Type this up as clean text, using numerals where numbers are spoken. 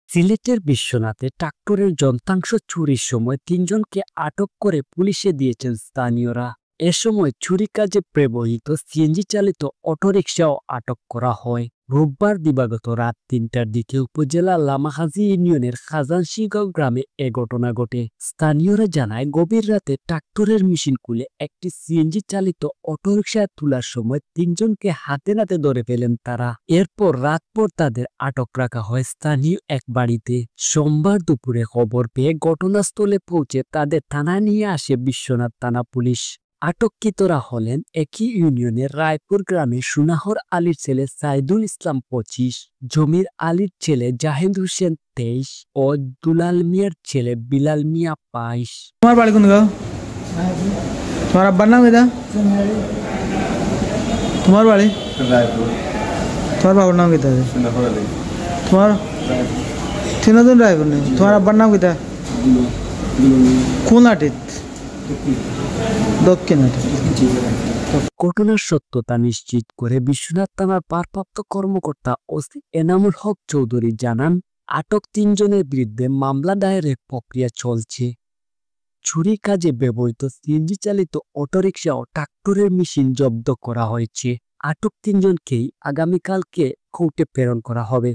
সিলেটের বিশ্বনাথে ট্রাক্টরের যন্ত্রাংশ চুরির সময় তিনজনকে আটক করে পুলিশে দিয়েছেন স্থানীয়রা। এ সময় চুরি কাজে ব্যবহৃত সিএনজি চালিত অটোরিকশাও আটক করা হয়। রোববার দিবাগত রাত ৩টার দিকে উপজেলার লামাহাজি ইউনিয়নের খাজানশিগাঁও গ্রামে এ ঘটনা ঘটে। স্থানীয়রা জানায়, গভীর রাতে ট্রাক্টরের মেশিন খুলে একটি সিএনজি চালিত অটোরিকশায় তোলার সময় তিনজনকে হাতে নাতে ধরে ফেলেন তারা। এরপর রাতভর তাদের আটক রাখা হয় স্থানীয় এক বাড়িতে। সোমবার দুপুরে খবর পেয়ে ঘটনাস্থলে পৌঁছে তাদের থানায় নিয়ে আসে বিশ্বনাথ থানা পুলিশ। আটককৃতরা হলেন একই ইউনিয়নের রায়পুর গ্রামের সুনাহর আলীর ছেলে সাইদুল ইসলাম ২৫, জমির আলীর ছেলে জাহিদ হোসেন ২৩ ও দুলাল মিয়ার ছেলে বিলাল মিয়া ২২। তোমার বাড়ি কোন গাঁও? তোমার আব্বার নাম এটা? তোমার বাড়ি রায়পুর। তোমার বাবার নাম কিতা? তোমার তিনজন রায়পুর নেই। তোমার আব্বার নাম কিতা? কোন আটিত? দক্ষিণ আটিত। ঘটনার সত্যতা নিশ্চিত করে বিশ্বনাথ থানার ভারপ্রাপ্ত কর্মকর্তা ওসি এনামুল হক চৌধুরী জানান, আটক তিনজনের বিরুদ্ধে মামলা দায়েরের প্রক্রিয়া চলছে। চুরি কাজে ব্যবহৃত সিএনজি চালিত অটোরিকশা ও ট্রাক্টরের মেশিন জব্দ করা হয়েছে। আটক তিনজনকেই আগামীকালকে কোর্টে প্রেরণ করা হবে।